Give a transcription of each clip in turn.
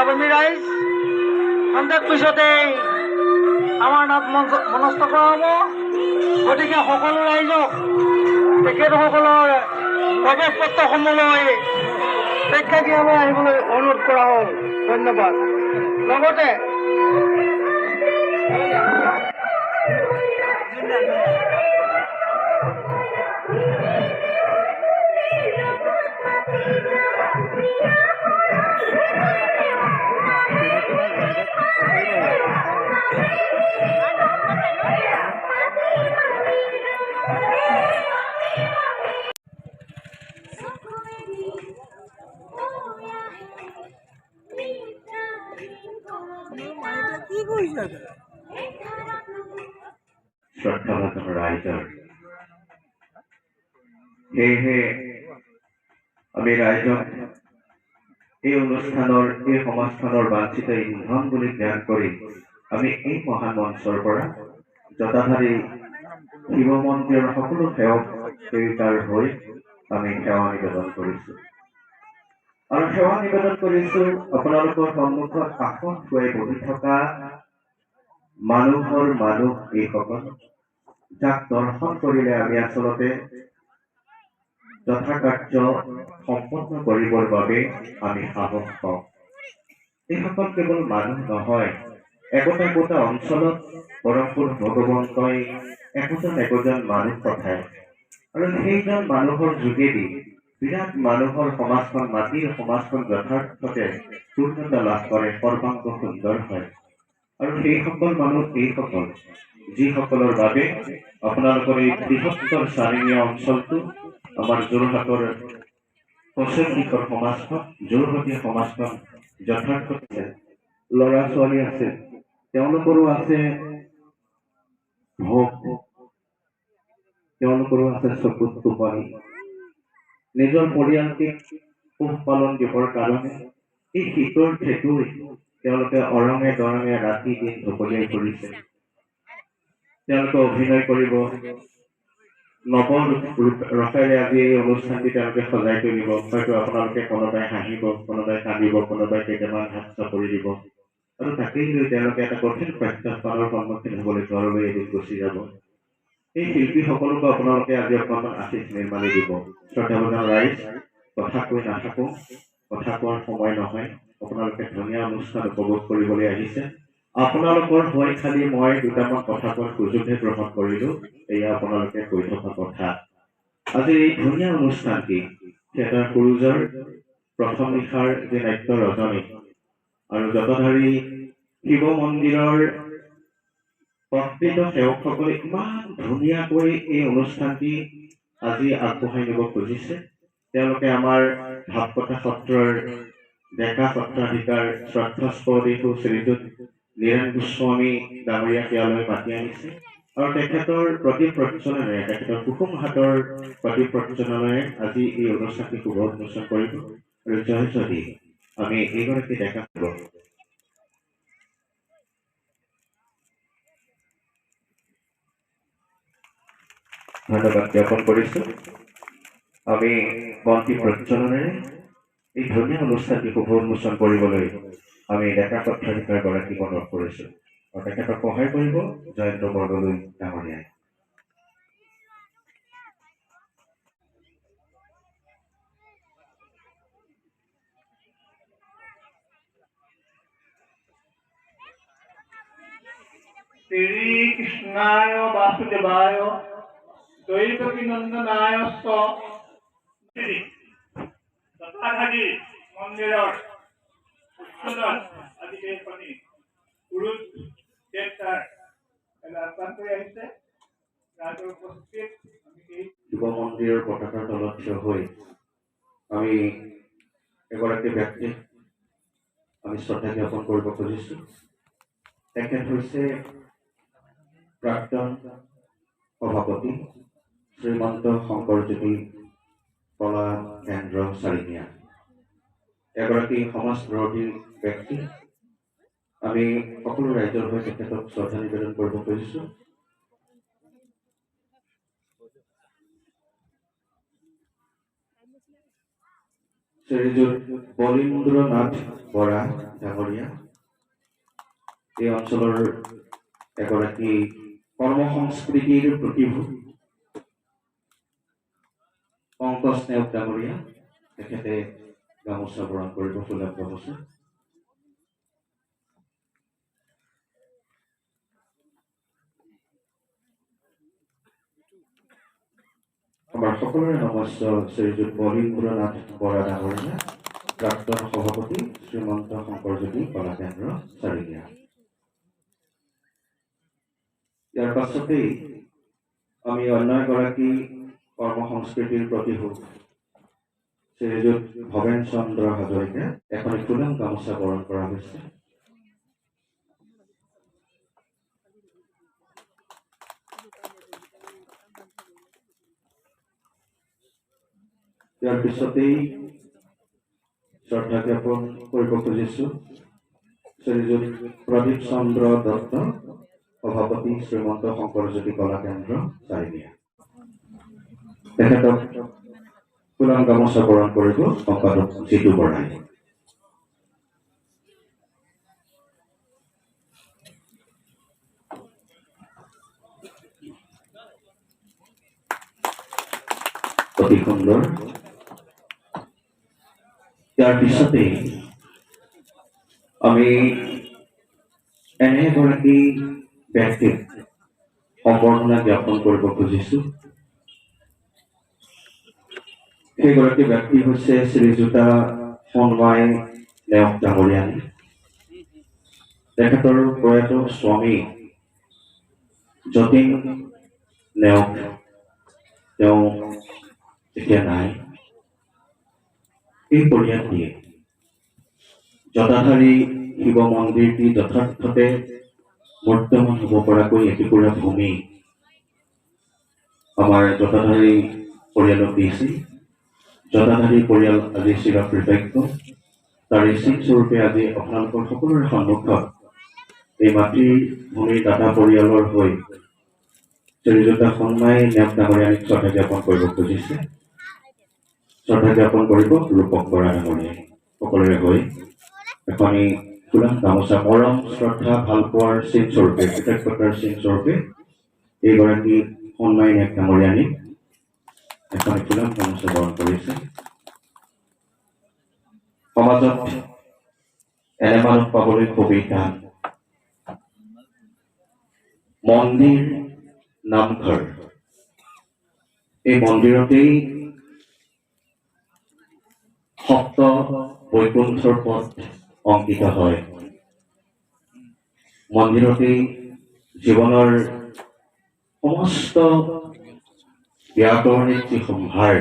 প্ৰেমী ৰাইজ, সন্ধিয়াৰ পিছতে আমাৰ নাট মনস্থ কৰা হ'ব। গতিকে সকলো ৰাইজক তেখেতসকলৰ প্ৰৱেশ পত্ৰসমূহলৈ প্ৰেক্ষাগৃহলৈ আহিবলৈ অনুৰোধ কৰা হ'ল। ধন্যবাদ। লগতে শ্ৰদ্ধাভাজন ৰাইজৰ সেয়েহে আমি ৰাইজক এই অনুষ্ঠানৰ এই সমাজখনৰ বাঞ্ছিত ইন্ধন বুলি জ্ঞান কৰি আমি এই মহান মঞ্চৰ পৰা জটাধাৰী শিৱ মন্দিৰৰ সকলো সেৱক সেৱিকাৰ হৈ আমি সেৱা নিবেদন কৰিছো আৰু সেৱা নিবেদন কৰিছো আপোনালোকৰ সন্মুখত আসন থুৱাই বহি থকা মানুহৰ মানুহ এইসকল যাক দৰ্শন কৰিলে আমি আচলতে যথাকাৰ্য সম্পন্ন কৰিবৰ বাবে আমি সাহস পাওঁ। এইসকল কেৱল মানুহ নহয়, একোটা একোটা অঞ্চলত পৰমপুৰ ভগৱন্তই একোজন মানুহ পঠায় আৰু সেইজন মানুহৰ যোগেদি বিৰাট মানুহৰ সমাজখন মাটিৰ সমাজখন যথাৰ্থতে পূৰ্ণতা লাভ কৰে, সৰ্বাংগ সুন্দৰ হয়। আৰু সেইসকল মানুহ এইসকল যিসকলৰ বাবে আপোনালোকৰ এই বৃহত্তৰ চাৰিঙীয়া অঞ্চলটো আমাৰ যোৰহাটৰ পশ্চিম দিশৰ সমাজখন, যোৰহাটীয়া সমাজখন যথাৰ্থতে ল'ৰা ছোৱালী আছে, তেওঁলোকৰো আছে ভোগ, তেওঁলোকৰো আছে চকুত টোপনি, নিজৰ পৰিয়ালটিক পোহপালন দিবৰ কাৰণে এই শীতৰ ঠেকুৰ তেওঁলোকে অৰঙে দৰঙে ৰাতি দিন ঢপলিয়াই কৰিছে। তেওঁলোকে অভিনয় কৰিব, নৱ ৰসেৰে আজি এই অনুষ্ঠানটি তেওঁলোকে সজাই তুলিব। হয়তো আপোনালোকে কোনোবাই হাঁহিব, কোনোবাই কান্দিব, কোনোবাই কেইটামান হাত চাপৰি দিব আৰু তাকেই লৈ তেওঁলোকে এটা কঠিন প্ৰত্যাহ্বানৰ সন্মুখীন হ'বলৈ ঘৰলৈ এদিন গুচি যাব। এই শিল্পীসকলকো আপোনালোকে আজি অকণমান আশীষ নিৰ্মালি দিব। শ্ৰদ্ধাভাজন ৰাইজ, কথা কৈ নাথাকো, কথা কোৱাৰ সময় নহয়। আপোনালোকে ধুনীয়া অনুষ্ঠান উপভোগ কৰিবলৈ আহিছে। আপোনালোকৰ হৈ খালি মই দুটামান কথা কোৱাৰ সুযোগহে গ্ৰহণ কৰিলো। এয়া আপোনালোকে কৈ থকা কথা। আজি এই ধুনীয়া অনুষ্ঠানটি থিয়েটাৰ সুৰুজৰ প্ৰথম নিশাৰ যি নাট্য ৰজনী আৰু জটাধাৰী শিৱ মন্দিৰৰ প্ৰকৃত সেৱকসকলে ইমান ধুনীয়াকৈ এই অনুষ্ঠানটি আজি আগবঢ়াই নিব খুজিছে। তেওঁলোকে আমাৰ ভাবকথা সত্ৰৰ ডেকা সত্ৰাধিকাৰ শ্ৰদ্ধাস্পদেশু শ্ৰীযুত নীৰেণ গোস্বামী ডাঙৰীয়াক ইয়ালৈ মাতি আনিছে আৰু তেখেতৰ প্ৰতি প্ৰৰ্চনেৰে, তেখেতৰ কুসুম হাতৰ প্ৰতি প্ৰৰ্চনেৰে আজি এই অনুষ্ঠানটি শুভ উন্মোচন কৰিব আৰু জয় যদি আমি এইগৰাকী ডেকা ধন্যবাদ জ্ঞাপন কৰিছো। আমি বন্তি প্ৰজ্বলনেৰে এই ধুনীয়া অনুষ্ঠানটি শুভ উন্মোচন কৰিবলৈ আমি ডেকা সত্ৰাধিকাৰ গৰাকীক অনুৰোধ কৰিছো আৰু তেখেতক সহায় কৰিব জয়ন্ত বৰদলৈ ডাঙৰীয়াই। শ্ৰীকৃষ্ণায় বাসুদেৱায় দৈৱকী নন্দনায় জটাধাৰী মন্দিৰৰ উচ্চদন আদিদেশনী পুৰুষ থিয়েটাৰ আক্ৰান্ত হৈ আহিছে। ৰাজৰ উপস্থিত শিৱ মন্দিৰৰ পতাকাৰ তলত থিয় হৈ আমি এগৰাকী ব্যক্তিক আমি শ্ৰদ্ধা জ্ঞাপন কৰিব খুজিছো। তেখেত হৈছে প্ৰাক্তন সভাপতি শ্ৰীমন্ত শংকৰজ্যোতি কলা কেন্দ্ৰ চাৰিঙীয়া, এগৰাকী সমাজবিৰোধী ব্যক্তি। আমি সকলো ৰাইজৰ হৈ তেখেতক শ্ৰদ্ধা নিবেদন কৰিব খুজিছো। শ্ৰীযুত বলীন্দ্ৰনাথ বৰা ডাঙৰীয়া এই অঞ্চলৰ এগৰাকী কৰ্ম সংস্কৃতিৰ প্ৰতিভূ পংকজ নেওগ ডাঙৰীয়া তেখেতে গামোচা বৰণ কৰিব ফুলাম গামোচা। আমাৰ সকলোৰে নমস্য শ্ৰীযুত বলীন্দ্ৰনাথ বৰা ডাঙৰীয়া প্ৰাক্তন সভাপতি শ্ৰীমন্ত শংকৰজ্যোতি কলা কেন্দ্ৰ চাৰিঙীয়া। ইয়াৰ পাছতেই আমি অন্য এগৰাকী কৰ্ম সংস্কৃতিৰ প্ৰতিভূ শ্ৰীযুত ভৱেন চন্দ্ৰ হাজৰিকা এখন ফুলাম গামোচা বৰণ কৰা হৈছে। ইয়াৰ পিছতেই শ্ৰদ্ধা জ্ঞাপন কৰিব খুজিছো শ্ৰীযুত প্ৰদীপ চন্দ্ৰ দত্ত সভাপতি শ্ৰীমন্ত শংকৰজ্যোতি কলা কেন্দ্ৰ চাৰিঙীয়া। তেখেতক ফুলাম গামোচা বৰণ কৰিব সম্পাদক জিতু বৰাই। অতি সুন্দৰ। ইয়াৰ পিছতেই আমি এনে এগৰাকী ব্যক্তিক সম্বৰ্ধনা জ্ঞাপন কৰিব খুজিছো। সেইগৰাকী ব্যক্তি হৈছে শ্ৰীযুতা সন্মাই নেওগ ডাঙৰীয়া। তেখেতৰ প্ৰয়াত স্বামী যতীন নেওগ তেওঁ এতিয়া নাই। এই পৰিয়ালটিয়ে জটাধাৰী শিৱ মন্দিৰটি যথাৰ্থতে বৰ্তমান হ'ব পৰাকৈ এটুকুৰা ভূমি আমাৰ জটাধাৰী পৰিয়ালক দিছে। জটাধাৰী পৰিয়াল আজি চিৰকৃতজ্ঞ। তাৰে স্বৰূপে আজি আপোনালোকৰ সকলোৰে সন্মুখত এই মাতৃ ভূমিৰ দাতা পৰিয়ালৰ হৈ শ্ৰীযুতা সন্মাই নেওগ ডাঙৰীয়াক শ্ৰদ্ধা জ্ঞাপন কৰিব খুজিছে। শ্ৰদ্ধা জ্ঞাপন কৰিব ৰূপক বৰা ডাঙৰীয়াই সকলোৰে হৈ এখনি ফুলাম গামোচা মৰম শ্ৰদ্ধা ভালপোৱাৰ চিন স্বৰূপে কৃতজ্ঞতাৰ চিন স্বৰূপে এইগৰাকী সন্মাই নেওগ ডাঙৰীয়ানীক এখনি ফুলাম গামোচা বৰণ কৰিছে। সমাজত এনে মানুহ পাবলৈ খুবেই টান। মন্দিৰ নামঘৰ এই মন্দিৰতেই সপ্ত বৈকুণ্ঠৰ পথ অংকিত হয়। মন্দিৰতেই জীৱনৰ সমস্ত ব্যাকৰণিক যি সম্ভাৰ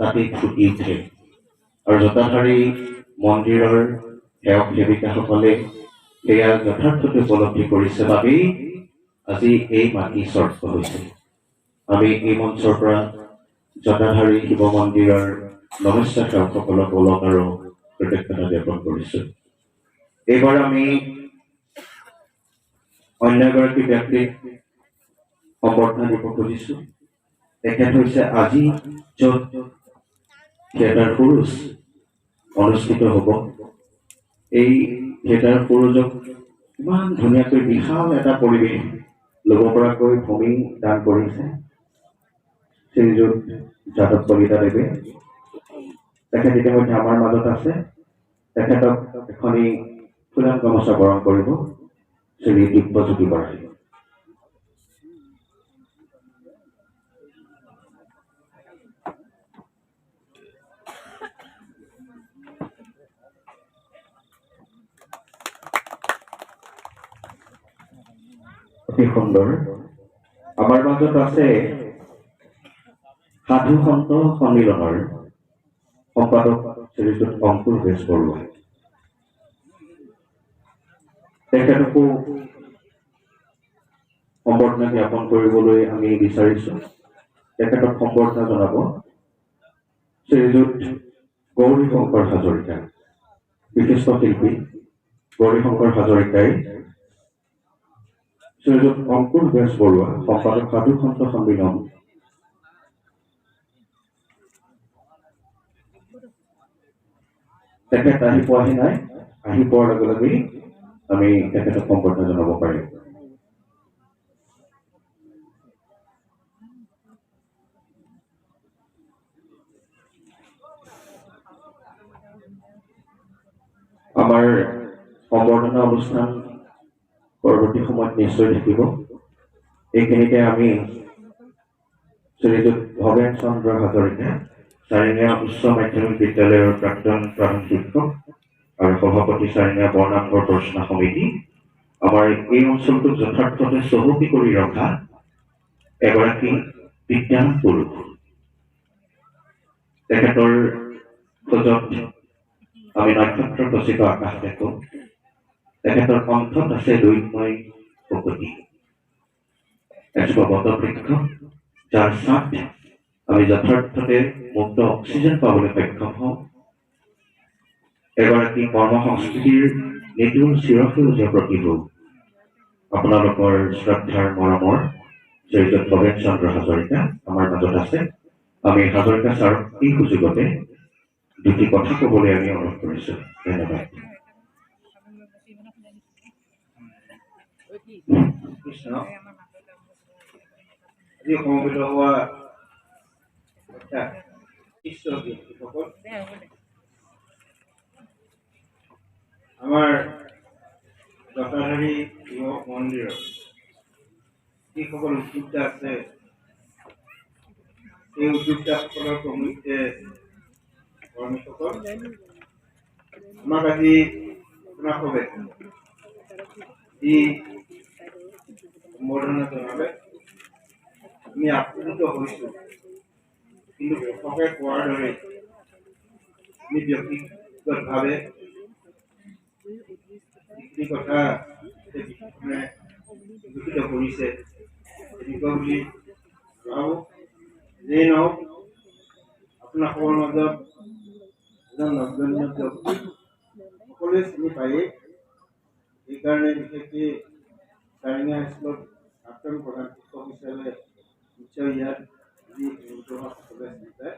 তাতেই ফুটি উঠে আৰু জটাধাৰী মন্দিৰৰ সেৱক সেৱিকাসকলে সেয়া যথাৰ্থতে উপলব্ধি কৰিছে বাবেই আজি এই মাটি স্বৰ্গ হৈছে। আমি এই মঞ্চৰ পৰা জটাধাৰী শিৱ মন্দিৰৰ নমস্য সেৱকসকলক ওলগ আৰু কৃতজ্ঞতা জ্ঞাপন কৰিছো। এইবাৰ আমি অন্য এগৰাকী ব্যক্তিক সম্বৰ্ধনা দিব খুজিছো। তেখেত হৈছে আজি য'ত থিয়েটাৰ পুৰুষ অনুষ্ঠিত হ'ব এই থিয়েটাৰ পুৰুষক ইমান ধুনীয়াকৈ বিশাল এটা পৰিৱেশ ল'ব পৰাকৈ ভূমি দান কৰিছে শ্ৰীযুত যাদৱ কলিতাদেৱে। তেখেত ইতিমধ্যে আমাৰ মাজত আছে। তেখেতক এখনি ফুলাম গামোচা বৰণ কৰিব শ্ৰী দিব্যজ্যোতি বৰাই। অতি সুন্দৰ। আমাৰ মাজত আছে সাধু সন্ত সন্মিলনৰ সম্পাদক শ্ৰীযুত অংকুৰ বেজবৰুৱা। তেখেতকো সম্বৰ্ধনা জ্ঞাপন কৰিবলৈ আমি বিচাৰিছো। তেখেতক সম্বৰ্ধনা জনাব শ্ৰীযুত গৌৰী শংকৰ হাজৰিকা, বিশিষ্ট শিল্পী গৌৰী শংকৰ হাজৰিকাই শ্ৰীযুত অংকুৰ বেজবৰুৱা সম্পাদক সাধু সন্ত সন্মিলন তেখেত আহি পোৱাহি নাই, আহি পোৱাৰ লগে লগেই আমি তেখেতক সম্বৰ্ধনা জনাব পাৰিম। আমাৰ সম্বৰ্ধনা অনুষ্ঠান পৰৱৰ্তী সময়ত নিশ্চয় থাকিব। এইখিনিতে আমি শ্ৰীযুত ভৱেন চন্দ্ৰ হাজৰিকা, চাৰিঙীয়া উচ্চ মাধ্যমিক বিদ্যালয়ৰ প্ৰাক্তন প্ৰধান শিক্ষক আৰু সভাপতি চাৰিঙীয়া বৰ্ণাংগৰ প্ৰশ্ন সমিতি, আমাৰ এই অঞ্চলটোক যথাৰ্থতে চহকী কৰি ৰখা এগৰাকী বিজ্ঞান পুৰুষ। তেখেতৰ খোজত আমি নক্ষত্ৰ খচিত আকাশ দেখোঁ। তেখেতৰ কণ্ঠত আছে দৈতময় প্ৰকৃতি, এজোপা বটবৃক্ষ, যাৰ ছাঁত আমি যথাৰ্থতে মুক্ত অক্সিজেন পাবলৈ সক্ষম হওঁ। এগৰাকী কৰ্ম সংস্কৃতিৰ নিতৌ চিৰসেউজীয়া প্ৰতিৰূপ আপোনালোকৰ শ্ৰদ্ধাৰ মৰমৰ শ্ৰীযুত ভৱেন চন্দ্ৰ হাজৰিকা আমাৰ মাজত আছে। আমি হাজৰিকা ছাৰক এই সুযোগতে দুটি কথা ক'বলৈ আমি অনুৰোধ কৰিছোঁ। ধন্যবাদ। কৃষ্ণ আজি সমবেত হোৱা ব্যক্তিসকল, আমাৰ জটাধাৰী শিৱ মন্দিৰত যিসকল উদ্যোক্তা আছে, এই উদ্যোক্তাসকলৰ প্ৰমুখ্যে কৰ্মীসকল, আমাক আজি আপোনাসৱে যি সম্বৰ্ধনা জনালে আমি আপ্লুত হৈছোঁ। কিন্তু প্ৰথমে কোৱাৰ দৰে আমি ব্যক্তিগতভাৱে যিখিনি কথা বিশেষভাৱে বিকশিত কৰিছে তেনেকুৱা বুলি ভাবোঁ। যেই নহওক, আপোনালোকৰ মাজত এজন নগণ্য ব্যক্তি সকলোৱে চিনি পায়েই। সেইকাৰণে বিশেষকৈ চাৰিঙীয়া স্কুলত প্ৰাক্তন প্ৰধান শিক্ষক হিচাপে নিশ্চয় ইয়াত যি সকলোৱে চিনি পায়।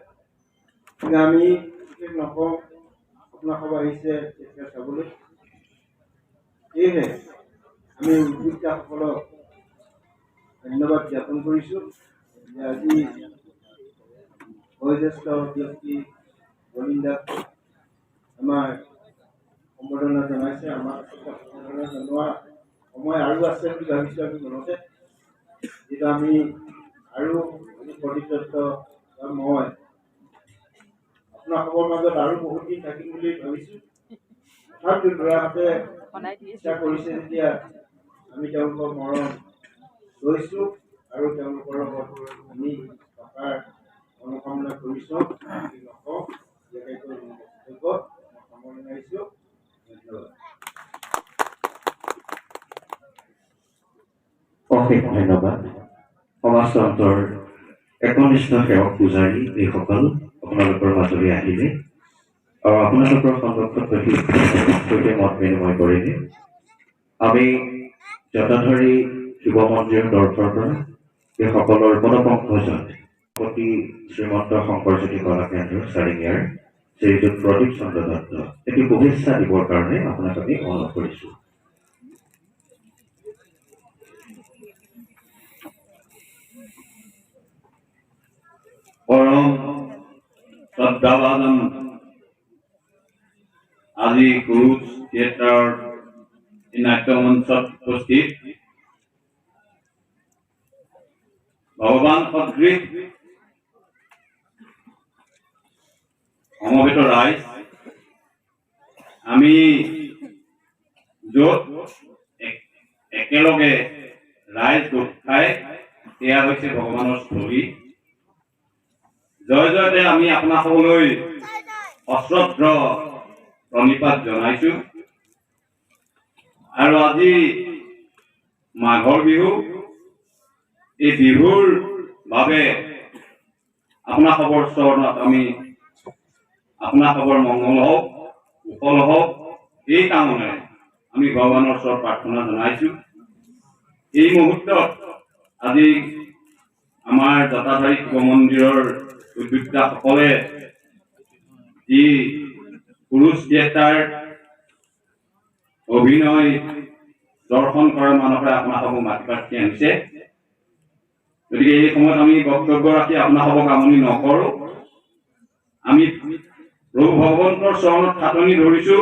গতিকে আমি বিশেষ নকওঁ, আপোনালোক আহিছে তেতিয়া চাবলৈ। সেয়েহে আমি উদ্যোক্তাসকলক ধন্যবাদ জ্ঞাপন কৰিছোঁ যে আজি বয়োজ্যেষ্ঠ ব্যক্তি গোবিন্দাক আমাৰ সম্বৰ্ধনা জনাইছে। আমাক সম্বৰ্ধনা জনোৱা সময় আৰু আছে বুলি ভাবিছোঁ আমি মনতে, যিটো আমি আৰু প্ৰতিশ্ৰুত বা মই আপোনালোকৰ মাজত আৰু বহুত দিন থাকিম বুলি ভাবিছোঁ। তথাপিও ল'ৰাহঁতে ইচ্ছা কৰিছে যেতিয়া আমি তেওঁলোকৰ মৰম লৈছোঁ আৰু তেওঁলোকৰ লগত আমি থকাৰ অনুকামনা কৰিছোঁ। নকওঁ বিশেষকৈ সামৰণি মাৰিছোঁ। ধন্যবাদ। অশেষ ধন্যবাদ। সমাজতন্ত্ৰৰ একনিষ্ঠ সেৱক পূজাৰী এইসকল আপোনালোকৰ মাজলৈ আহিলে আৰু আপোনালোকৰ সন্মুখত সৈতে মত বিনিময় কৰিলে। আমি জটাধাৰী শিৱ মন্দিৰৰ তৰফৰ পৰা এইসকলৰ পদপংকজত প্ৰতি শ্ৰীমন্ত শংকৰজ্যোতি কলা কেন্দ্ৰ চাৰিঙীয়াৰ শ্ৰীযুত প্ৰদীপ চন্দ্ৰ দত্ত এটি শুভেচ্ছা দিবৰ কাৰণে আপোনাক আমি অনুৰোধ কৰিছোঁ। পৰম শ্ৰদ্ধাভাজন আজি কুৰুজ থিয়েটাৰৰ নাট্যমঞ্চত উপস্থিত ভগৱান সদৃশ সমবেত ৰাইজ, আমি য'ত একেলগে ৰাইজ গোট খাই সেয়া হৈছে ভগৱানৰ স্থলী। জয় জয়তে আমি আপোনাসকললৈ অশ্ৰদ্ধ প্ৰণিপাত জনাইছো। আৰু আজি মাঘৰ বিহু, এই বিহুৰ বাবে আপোনালোকৰ চৰণত আমি আপোনালোকৰ মংগল হওক, কুশল হওক, এই কামনাৰে আমি ভগৱানৰ ওচৰত প্ৰাৰ্থনা জনাইছো। এই মুহূৰ্তত আজি আমাৰ জটাধাৰী শিৱ মন্দিৰৰ উদ্যোক্তাসকলে যি পুৰুষ থিয়েটাৰ অভিনয় দৰ্শন কৰাৰ মানসে আপোনালোকক মাতি পাতি আনিছে। গতিকে এই সময়ত আমি বক্তব্য ৰাখি আপোনালোকক আমনি নকৰো। আমি প্ৰভু ভগৱন্তৰ চৰণত খাটনি ধৰিছো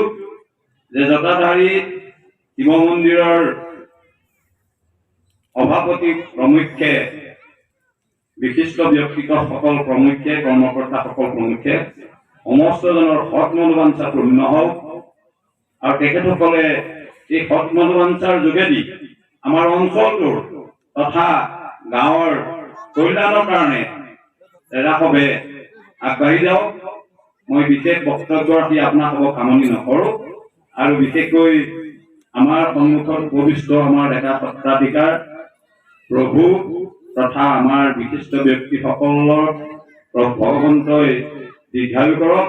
যে জটাধাৰী শিৱ মন্দিৰৰ সভাপতি প্ৰমুখ্যে, বিশিষ্ট ব্যক্তিত্বসকল প্ৰমুখ্যে, কৰ্মকৰ্তাসকল প্ৰমুখ্যে সমস্তজনৰ সৎ মনোবাঞ্ছা পূৰ্ণ হওক আৰু তেখেতসকলে এই সৎ মনোবাঞ্ছাৰ যোগেদি আমাৰ অঞ্চলটোৰ তথা গাঁৱৰ কল্যাণৰ কাৰণে ৰাসৱে আগবাঢ়ি যাওক। মই বিশেষ বক্তব্য ৰাখি আপোনালোকক আমনি নকৰো আৰু বিশেষকৈ আমাৰ সন্মুখত উপবিষ্ট আমাৰ ডেকা সত্ৰাধিকাৰ প্ৰভু তথা আমাৰ বিশিষ্ট ব্যক্তিসকলৰ ভগৱন্তই দীৰ্ঘায়ু কৰক।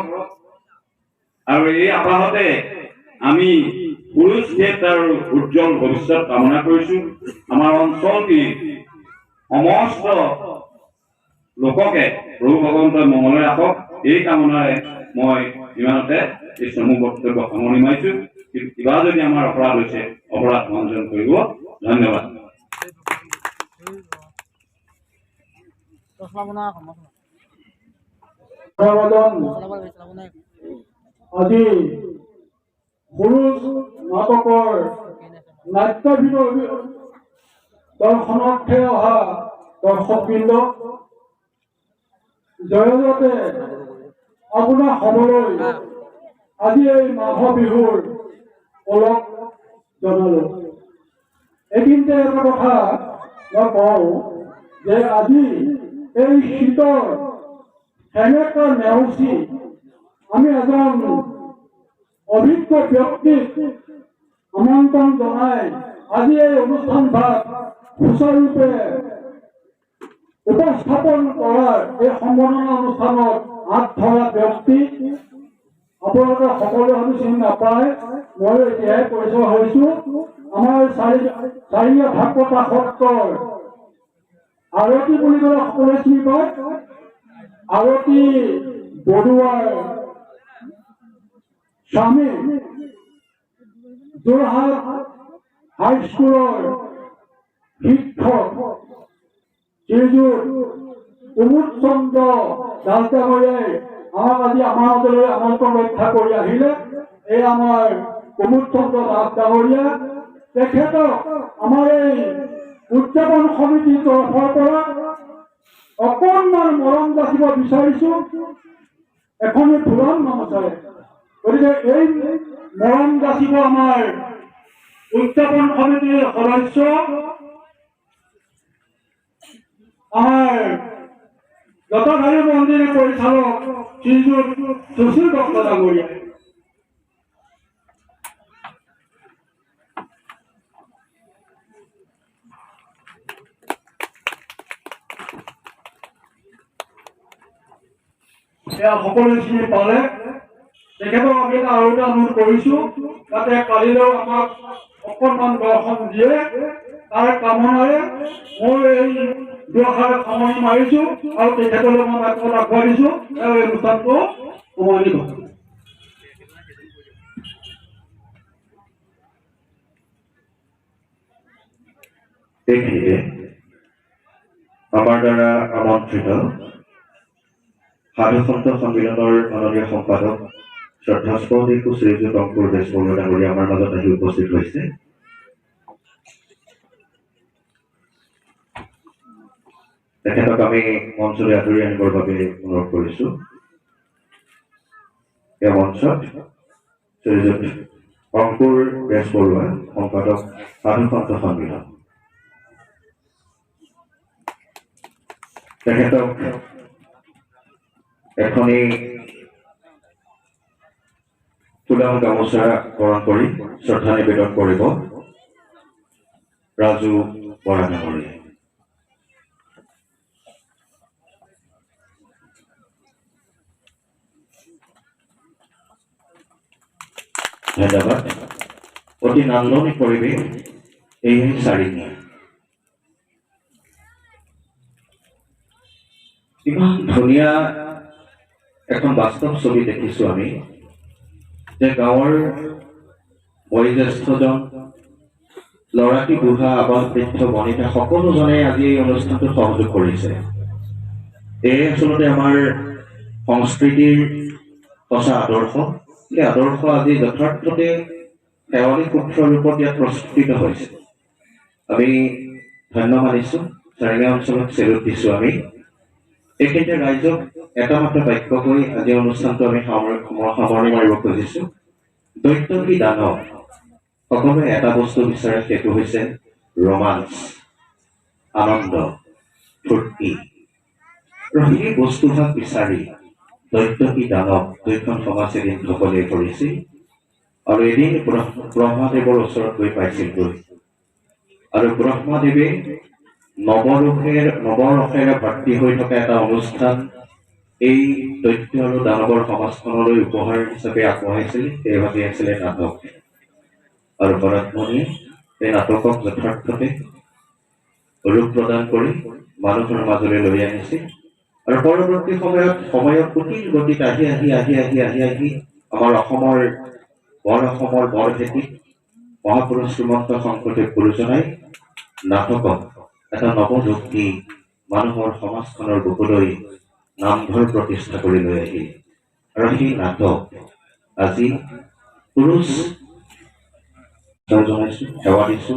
আৰু এই আপাহতে আমি পুৰুষ থিয়েটাৰৰ উজ্জ্বল ভৱিষ্যত কামনা কৰিছো। আমাৰ অঞ্চলটি সমস্ত লোককে প্ৰভু ভগৱন্তই মংগলে ৰাখক, এই কামনাৰে মই ইমানতে এই চমু বক্তব্য সামৰণি মাৰিছো। কিবা যদি আমাৰ অপৰাধ হৈছে অপৰাধ মঞ্জন কৰিব। ধন্যবাদ। আজি পুৰুষ নাটকৰ নাট্যভিনয় দৰ্শনাৰ্থে অহা দৰ্শকবৃন্দ, জয়তে আপোনাৰ সমলৈ আজি এই মাঘ বিহুৰ অলপ জনালো। এইখিনিতে এটা কথা মই কওঁ যে আজি এই শীতৰ সেনেকা নেওচি আমি এজন অভিজ্ঞ ব্যক্তিক আমন্ত্ৰণ জনাই আজি এই অনুষ্ঠান ভাগ সুচাৰুৰূপে উপস্থাপন কৰাৰ এই সম্বৰ্ধনা অনুষ্ঠানত হাত ধৰা ব্যক্তি আপোনালোকে সকলোৱে হয়তো চিনি নাপায়। মই এতিয়াই পৰিচয় হৈছো। আমাৰ চাৰিয়া ভাগৱতা সত্ৰৰ আৰতী বুলি ক'লে সকলোৱে চিনি পায়। আৰতী বৰুৱাৰ স্বামী, যোৰহাট হাইস্কুলৰ শিক্ষক শ্ৰীযুত কুমুদ চন্দ্ৰ দাস ডাঙৰীয়াই আমাক আজি আমাৰ মাজলৈ আমন্ত্ৰণ ৰক্ষা কৰি আহিলে। এই আমাৰ কুমুদ চন্দ্ৰ দাস ডাঙৰীয়া, তেখেতক আমাৰ এই উদযাপন সমিতিৰ তৰফৰ পৰা অকণমান মৰম যাচিব বিচাৰিছো, এখনি ফুলাম নমস্কাৰে। গতিকে এই মৰম যাচিব আমাৰ উদযাপন সমিতিৰ সদস্য আমাৰ জটাধাৰী মন্দিৰ পৰিচালক শ্ৰীযুত সুশীল দত্ত ডাঙৰীয়া। এয়া সকলোৱে চিনি পালে। তেখেতক আমি আৰু এটা অনুৰোধ কৰিছো যাতে কালিলৈ আমাক অকণমান দৰ্শন দিয়ে, তাৰ কামনাৰে মই এই দুআষাৰ সামৰণি মাৰিছো আৰু তেখেতলৈ মই বাক্যত আগুৱাই দিছো আৰু এই অনুষ্ঠানটো সামৰণি ঘটিছো। এইখিনিতে আমাৰ দ্বাৰা আমন্ত্ৰিত সাধুসন্ত সন্মিলনৰ মাননীয় সম্পাদক শ্ৰদ্ধাস্পৰ্শী শ্ৰীযুত অংকুৰ বেজবৰুৱা ডাঙৰীয়া আমাৰ মাজত আহি উপস্থিত হৈছে। তেখেতক আমি মঞ্চলৈ আদৰি আনিবৰ বাবে অনুৰোধ কৰিছো। এই মঞ্চত শ্ৰীযুত অংকুৰ বেজবৰুৱা, সম্পাদক সাধুসন্ত সন্মিলন। তেখেতক এখনি তুলাম গামোচা বৰণ কৰি শ্ৰদ্ধা নিবেদন কৰিব ৰাজু বৰা ডাঙৰীয়াই। ধন্যবাদ। অতি নান্দনিক পৰিৱেশ এই চাৰিদিনীয়া। ইমান ধুনীয়া এখন বাস্তৱ ছবি দেখিছো আমি। যে গাঁৱৰ বয়োজ্যেষ্ঠজন, ল'ৰাটি বুঢ়া আবাল বৃদ্ধ বনিতা সকলোজনে আজি এই অনুষ্ঠানটোত সহযোগ কৰিছে। এয়ে আচলতে আমাৰ সংস্কৃতিৰ সঁচা আদৰ্শ। এই আদৰ্শ আজি যথাৰ্থতে শেৱালি পুত্ৰ ৰূপত ইয়াত প্ৰস্ফুটিত হৈছে। আমি ধন্য মানিছোঁ, চাৰিঙীয়া অঞ্চলত চেলুট দিছোঁ। আমি এইখিনিতে ৰাইজক এটা মাত্ৰ বাক্য কৈ আজি অনুষ্ঠানটো আমি সামৰণি মাৰিব খুজিছোঁ। দৈত্য কি দানৱ, সকলোৱে এটা বস্তু বিচাৰে, সেইটো হৈছে ৰোমাঞ্চ, আনন্দ, ফূৰ্তি। আৰু সেই বস্তুভাগ বিচাৰি দৈত্য কি দানৱ দুইখন সমাজ এদিন ঢকলিয়াই পৰিছিল আৰু এদিন ব্ৰহ্মাদেৱৰ ওচৰত গৈ পাইছিলগৈ। আৰু ব্ৰহ্মাদেৱে নৱৰসেৰে ভৰ্তি হৈ থকা এটা অনুষ্ঠান এই দৈত্য আৰু দানৱৰ সমাজখনলৈ উপহাৰ হিচাপে আগবঢ়াইছিল। সেইভাগে আছিলে নাটক। আৰু পৰাত্মনীয়ে এই নাটকক যথাৰ্থতে ৰূপ প্ৰদান কৰি মানুহৰ মাজলৈ লৈ আনিছিল। আৰু পৰৱৰ্তী সময়ত কুটিল গতিত আহি আমাৰ অসমৰ বৰভেটিত মহাপুৰুষ শ্ৰীমন্ত শংকৰদেৱ গুৰুজনাই নাটকক এটা নৱৰূপ দি মানুহৰ সমাজখনৰ বুকুলৈ নামঘৰ প্ৰতিষ্ঠা কৰি লৈ আহিল। আৰু সেই নাটক আজি পুৰুষ জনাইছো, সেৱা দিছো।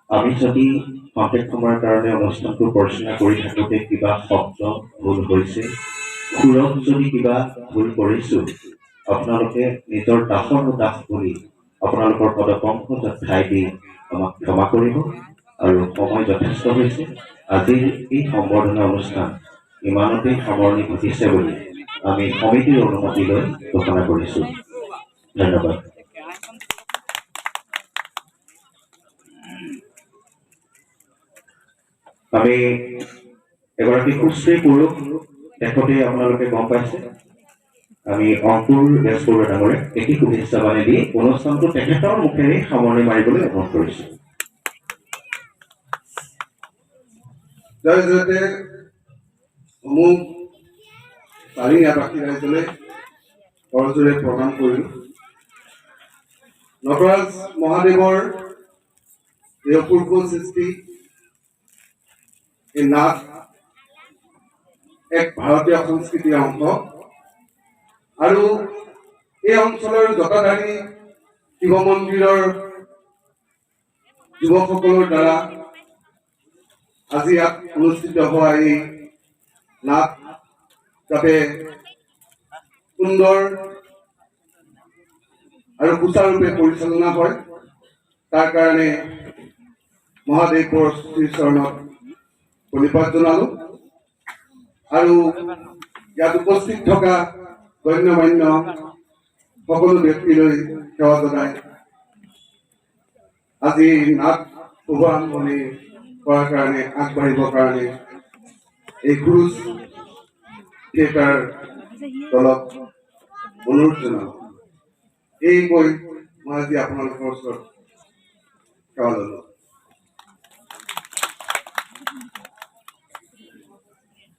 আমি যদি সঠিক সময়ৰ কাৰণে অনুষ্ঠানটো পৰিচালনা কৰি থাকোঁতে কিবা শব্দ ভুল হৈছে, সুৰত যদি কিবা ভুল কৰিছো, আপোনালোকে নিজৰ দাসৰ দাস বুলি আপোনালোকৰ পদপংক ঠাই দি আমাক ক্ষমা কৰিব। আৰু সময় যথেষ্ট হৈছে। আজিৰ এই সম্বৰ্ধনা অনুষ্ঠান ইমানতেই সামৰণি ঘটিছে বুলি আমি সমিতিৰ অনুমতি লৈ ঘোষণা কৰিছোঁ। ধন্যবাদ। আমি এগৰাকী সুশ্ৰী পুৰুষ, তেখেতে আপোনালোকে গম পাইছে, আমি অংকুৰ বেজবৰুৱা ডাঙৰে এটি শুভেচ্ছা বাণী দি অনুষ্ঠানটো তেখেতৰ মুখেৰে সামৰণি মাৰিবলৈ অনুৰোধ কৰিছোঁ। জয় জয়তে সমূহ চাৰিঙীয়াবাসী ৰাইজলৈ কৰজোৰে প্ৰদান কৰিলোঁ। নটৰাজ মহাদেৱৰ এই অপূৰ্ব সৃষ্টি, এই নাট এক ভাৰতীয় সংস্কৃতিৰ অংশ। আৰু এই অঞ্চলৰ জটাধাৰী শিৱ মন্দিৰৰ যুৱকসকলৰ দ্বাৰা আজি ইয়াত অনুষ্ঠিত হোৱা এই নাট যাতে সুন্দৰ আৰু সুচাৰুৰূপে পৰিচালনা হয়, তাৰ কাৰণে মহাদেৱৰ শ্ৰীচৰণত প্ৰণিপাত জনালোঁ। আৰু ইয়াত উপস্থিত থকা গণ্য মান্য সকলো ব্যক্তিলৈ সেৱা জনাই আজি নাট শুভাৰম্ভণি কৰাৰ কাৰণে আগবাঢ়িবৰ কাৰণে এই ক্ৰুজ থিয়েটাৰ দলক অনুৰোধ জনালোঁ। এই কৈ মই আজি আপোনালোকৰ ওচৰত সেৱা ললোঁ।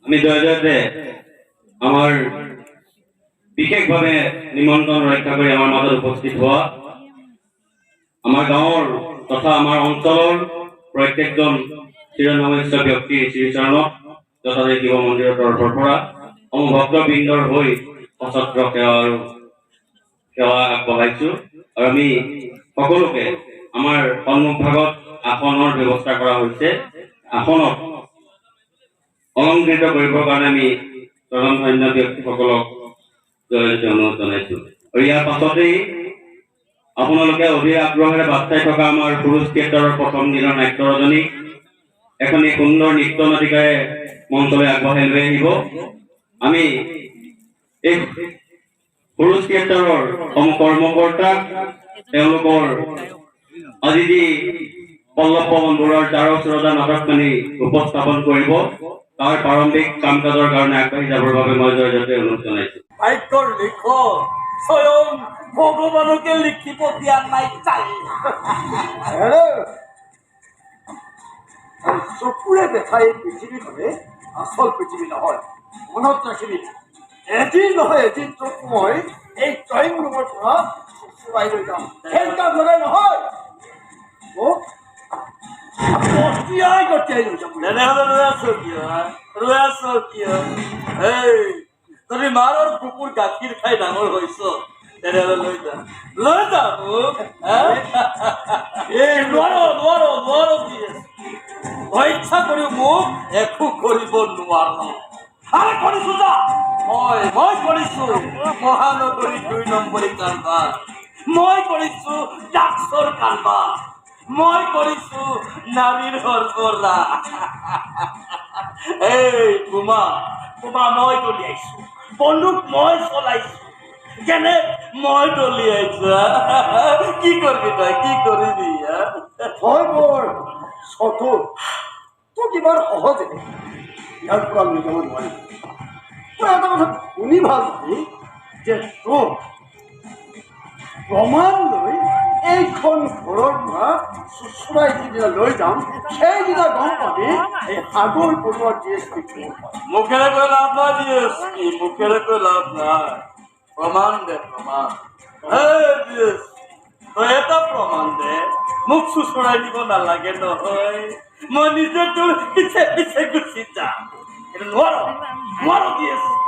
আমি জয়জয়তে আমাৰ বিশেষভাৱে নিমন্ত্ৰণ ৰক্ষা কৰি আমাৰ মাজত উপস্থিত হোৱা আমাৰ গাঁৱৰ তথা আমাৰ অঞ্চলৰ প্ৰত্যেকজন চিৰনমস্য ব্যক্তিৰ শ্ৰীচৰণত যথাযথ শিৱ মন্দিৰৰ তৰফৰ পৰা সমূহ ভক্তবৃন্দৰ হৈ সশস্ত্ৰ সেৱা আগবঢ়াইছো। আৰু আমি সকলোকে আমাৰ সন্মুখ ভাগত আসনৰ ব্যৱস্থা কৰা হৈছে। আসনত অলংকৃত কৰিবৰ কাৰণে আমি স্বনামধন্য ব্যক্তিসকলক জয়জয়তে অনুৰোধ জনাইছো। আৰু ইয়াৰ পাছতেই আপোনালোকে অধীৰ আগ্ৰহেৰে বাট চাই থকা আমাৰ পুৰুষ থিয়েটাৰৰ প্ৰথম দিনৰ নাট্য ৰজনী এখনি সুন্দৰ নৃত্য নাটিকাৰে মঞ্চলৈ আগবঢ়াই লৈ আহিব। আমি এই পুৰুষ থিয়েটাৰৰ কৰ্মকৰ্তা তেওঁলোকৰ আজি যি পল্লৱ পৱন বৰুৱাৰ দ্বাৰক শ্ৰদ্ধা নাটকখনি উপস্থাপন কৰিব, তাৰ প্ৰাৰম্ভিক কাম কাজৰ কাৰণে আগবাঢ়ি যাবৰ বাবে মই জয়জয়তে অনুৰোধ জনাইছো। ভাগ্যৰ লিখন স্বয়ং ভগৱানকে লিখিব দিয়া নাই তাই। চকুৰে দেখা এই পৃথিৱী মানে আচল পৃথিৱী নহয়। মনত ৰাখিবি, এদিন নহয় এদিন তোক মই এই ড্ৰয়িং ৰুমৰ পৰা চুৰাই লৈ যাম সেই কাম লগাই নহয় মোক গতিয়াই লৈ যাম তেনেহ'লে ৰৈ আছ কিয় এই তুমি মাৰৰ কুকুৰ গাখীৰ খাই ডাঙৰ হৈছ তেনেহ'লে লৈ যা মোক এই নোৱাৰ কি ইচ্ছা কৰিও মোক একো কৰিব নোৱাৰ কৰিছো যা মই কৰিছো মহানগৰী 2 নম্বৰী কাৰবাৰ মই কৰিছো ড্ৰাগছৰ কাৰবাৰ মই কৰিছো নাৰীৰ সৰবৰা এই বোমা মই দলিয়াইছো বন্দুক মই চলাইছো কেনে মই দলিয়াইছো কি কৰিবি তই কি কৰিবি হয় মোৰ চতুৰ তোক ইমান সহজে ইয়াৰ পৰা লৈ যাব নোৱাৰি মই এটা কথা শুনি ভাল পাবি যে তোক প্ৰমাণ লৈ এইখন ঘৰৰ পৰা চুচুৰাই যিদিনা লৈ যাম সেইদিনা গম পাবি এই সাগৰ বৰুৱা DSP মুখেৰে কৈ লাভ নাই DSP মুখেৰে কৈ লাভ নাই প্ৰমাণ দে প্ৰমাণ তই এটা প্ৰমাণ দে মোক চুচৰাই দিব নালাগে নহয় মই নিজে তোৰ পিছে পিছে গুচি যাম কিন্তু নোৱাৰো DSP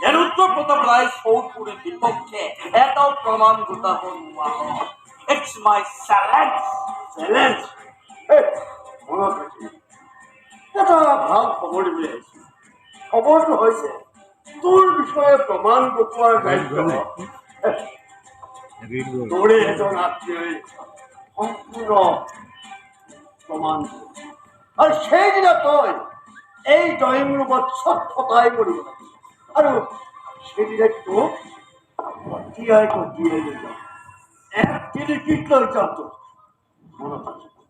এৰ উত্তৰ প্ৰতাপ ৰায় সৌপুৰেৰ বিপক্ষে এটাও প্ৰমাণ গোটাব নোৱাৰো ইটস মাই চ্যালেঞ্জ মনত ৰাখিবি এটা ভাল খবৰ দিবলৈ আহিছোঁ খবৰটো হৈছে তোৰ বিষয়ে প্ৰমাণ গোটোৱাৰ দায়িত্ব তোৰে এজন আত্মীয়ই সম্পূৰ্ণ প্ৰমাণ আৰু সেইদিনা তই এই ড্ৰয়িং ৰুমত ছটফটাই কৰিব লাগিব আৰু সেইদিনা তোক গতিয়াই লৈ যাম এক তিনিকিত লৈ যাম তোক মনত ৰাখিবি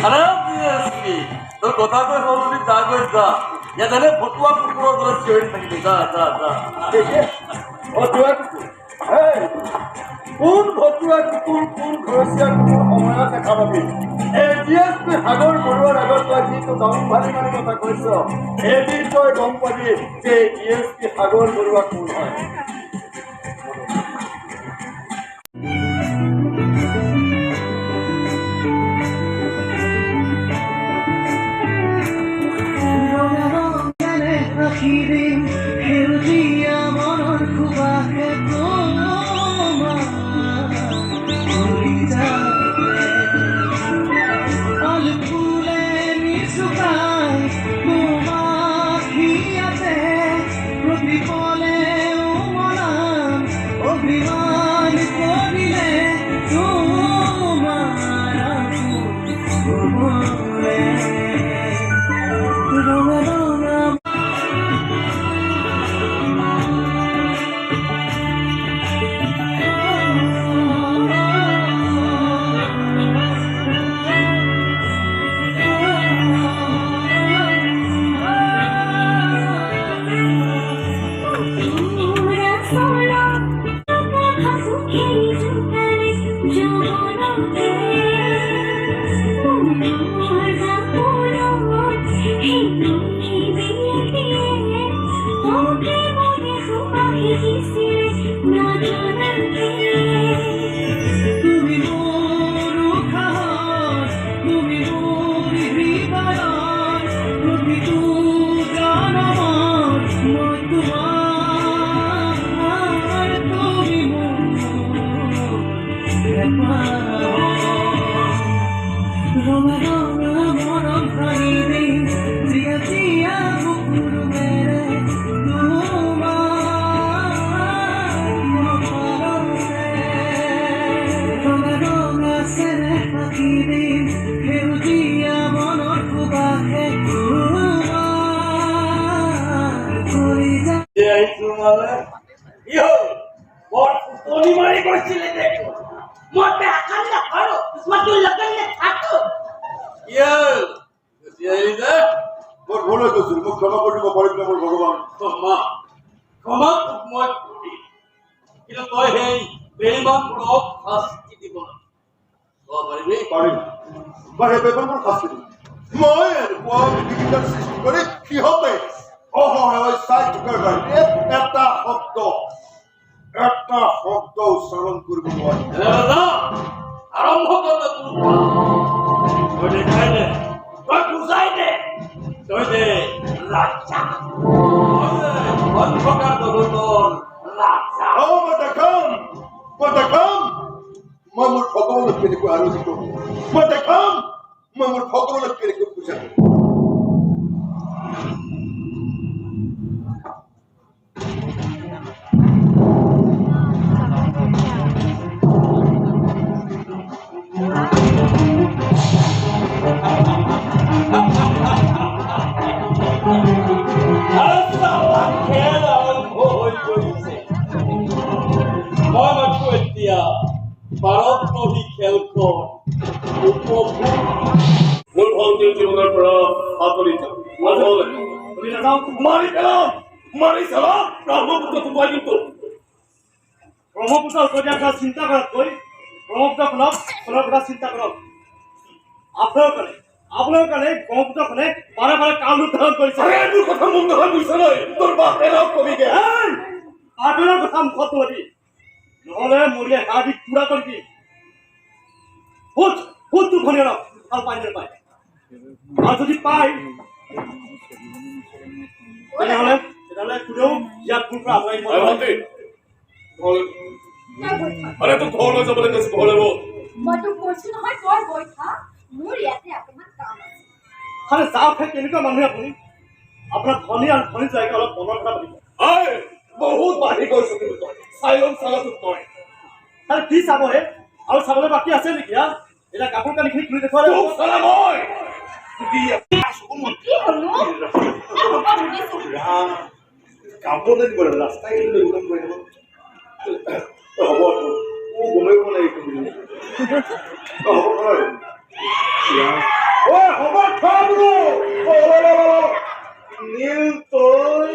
আরে DSP তোর কথা কই বলবি যা কই যা এখানে ফটুয়া কুকুর ধরে চিড়ে থাকবি যা ভতুৱা কুকুৰ কোন ভতুৱা কুকুৰ কোন ঘৰচীয়া কুকুৰ সময়ত দেখা পাবি এই DSP সাগৰ বৰুৱাৰ আগত তই যিটো দম ভালি মাৰি কথা কৈছ এদিন তই গম পাবি যে DSP সাগৰ বৰুৱা কোন হয় মোৰ ভুল হৈ গৈছিল মোক ক্ষমা কৰিব পাৰিব মোৰ ভগৱান কিন্তু তই সেই বেইমানবোৰক শাস্তি দিব পাৰিম মই সেই বেইমানবোৰ শাস্তি দিম মই এনেকুৱা বিধিকেইটাৰ সৃষ্টি কৰি সিহঁতে অসহায় চাই থকাৰ বাহিৰে এটা কৰিব নোৱাৰি আৰম্ভ কৰোঁ তই দেখাই দে তই বুজাই দে তই দে ৰাজা অন্ধকাৰ দলৰ ৰাজা মই দেখাম মই মোৰ ভগৱানক কেনেকৈ আলোচিত কৰোঁ মই দেখাম মই মোৰ ভগৱানক কেনেকৈ পূজা কৰোঁ খেল আৰম্ভ হৈ গৈছে মই মাথো এতিয়া পাৰম্পৰিক খেলখন উপভোগ মোৰ ভণ্টিৰ জীৱনৰ পৰা আঁতৰি মাৰি পেলাম ব্ৰহ্মপুত্ৰ ডুবাই কিন্তু ব্ৰহ্মপুত্ৰ উৎপত্তিৰ কথা চিন্তা কৰাতকৈ ব্ৰহ্মপুত্ৰখনক খনৰ কথা চিন্তা কৰক আপোনাৰ কাৰণে ব্ৰহ্মপুত্ৰখনে বাৰে বাৰে কাম উদ্ধাৰণ কৰিছে মোৰ কথা মন নহয় বুজিছ নাই তোৰ বাপেৰক কবিগে বাপেৰৰ কথা মুখত নলবি নহ'লে মৰিয়ে হাড়ি পুৰা কৰি দিম ফুট তোৰ খনি অলপ ভাল পাই নাপায় আৰু যদি পাই তেতিয়াহ'লে কোনেও ইয়াত ফুল পৰা আঁতৰাই আৰে তোক ঘৰলৈ যাবলৈ কৈছো ঘৰলৈ মই তোক কৈছো নহয় তই গৈ থাক মোৰ ইয়াতে অকণমান কাম আছে খালি যাওঁ খাই কেনেকুৱা মানুহ আপুনি আপোনাৰ ধনী আৰু ধনী জয়কে অলপ মনৰ কথা পাতিব বহুত বাঢ়ি গৈছো কিন্তু তই চাইলন চালাতো তই খালি কি চাব হে আৰু চাবলৈ বাকী আছে নেকি এতিয়া কাপোৰ কানিখিনি খুলি দেখুৱালে মই কি হলো হ'ব বুজিছো কামলৈ দিব ৰাস্তাই উলম কৰি দিব হ'ব গমেই পোৱা নাই হ'ব নীল তই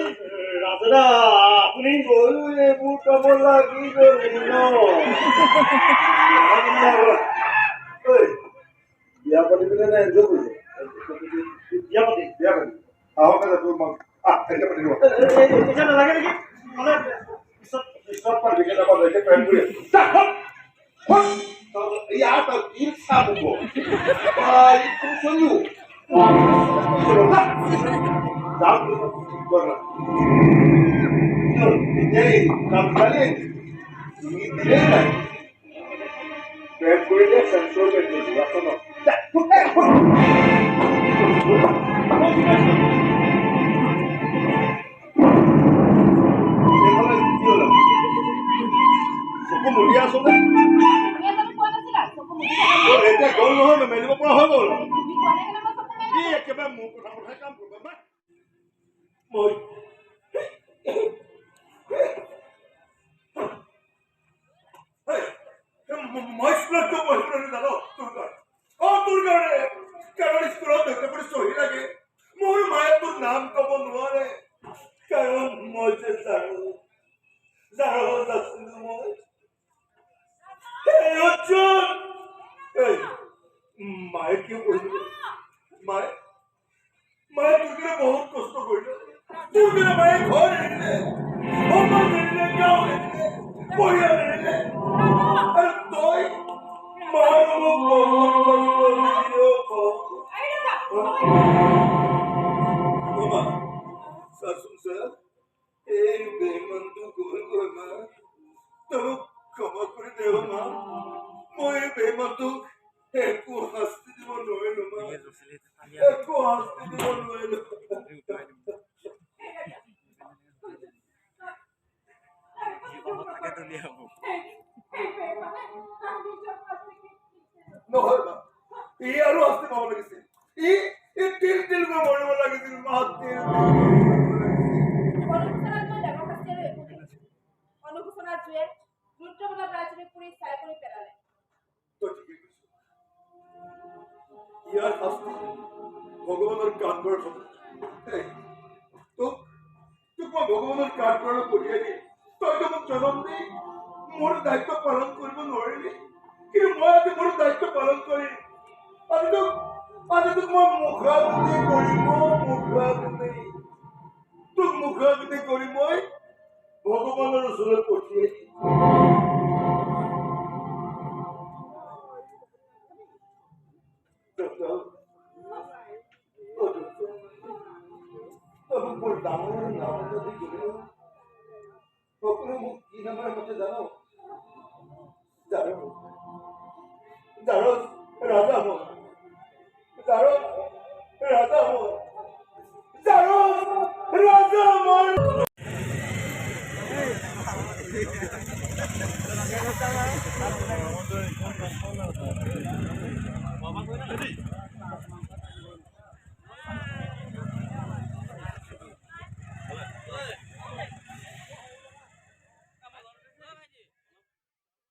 ৰাজা আপুনি তয়ো এইবোৰ কাম লাগি গলি ন বিয়া পাতি পিনে নে এনজয় কৰিছে বিয়া পাতি আহক তোৰ মাক এতিয়া পাতি দিব এতিয়া নালাগে নেকি মানে পিছত পাতি কেতিয়াবা লৈকে প্ৰেম কৰি ইয়াৰ তই ঈৰ্ষা হ'ব চলিও প্ৰেম কৰিলে চেঞ্চৰ কৰি দিবি আছে ন চকু মুদিয়া আছো নে এতিয়া গ'ল নহয় মেলিব পৰা হৈ গ'ল কি একেবাৰে মোৰ কথা কথাই কাম কৰিবা মই স্কুলত কিয় পঢ়িব জানো তোৰ কাৰণে কাৰণ স্কুলত দেউতাৰ চহী লাগে মোৰ মায়ে তোৰ নাম ক'ব নোৱাৰে কাৰণ মই যে জানো আছিলো মই মায়ে কিয় পঢ়িব মায়ে তোৰ কাৰণে বহুত কষ্ট কৰিলে তোৰ কাৰণে মায়ে ঘৰ এৰিলে গাঁও এৰিলে পৰিয়াল এৰিলে আৰু তই মাৰ চাচোন ছাৰ এই বেমানটো গ'ল মা তই ক্ষমা কৰি দে মা মই এই বেমানটোক একো শাস্তি দিব নোৱাৰিলো মা একো শাস্তি দিব নোৱাৰিলো নহয় মা ই আৰু শাস্তি পাব লাগিছিল ই তিল তিলকৈ মৰিব লাগিছিল মা তিল অনুশোচনাৰ জুয়ে ৰুদ্ৰমলা ৰাজনীতি পুৰি চাই কৰি পেলালে তই ঠিকেই কৈছ ইয়াৰ শাস্তি ভগৱানৰ কাম কৰাৰ তোক মই ভগৱানৰ কাম কৰাৰ পঠিয়াই দিম তইতো মোক জনম দি মোৰ দায়িত্ব পালন কৰিব নোৱাৰিলি কিন্তু মই আজি মোৰ দায়িত্ব পালন কৰিম আজি তোক মই মুখাগ্নি কৰি মই ভগৱানৰ ওচৰত পঠিয়াই দিম বৰ ডাঙৰ নাম যদি গ'লেও সকলো মোক কি নামেৰে মাতে জানো? জাৰজ ৰাজা মই, জাৰজ ৰাজা মই, জাৰজ ৰাজা মই।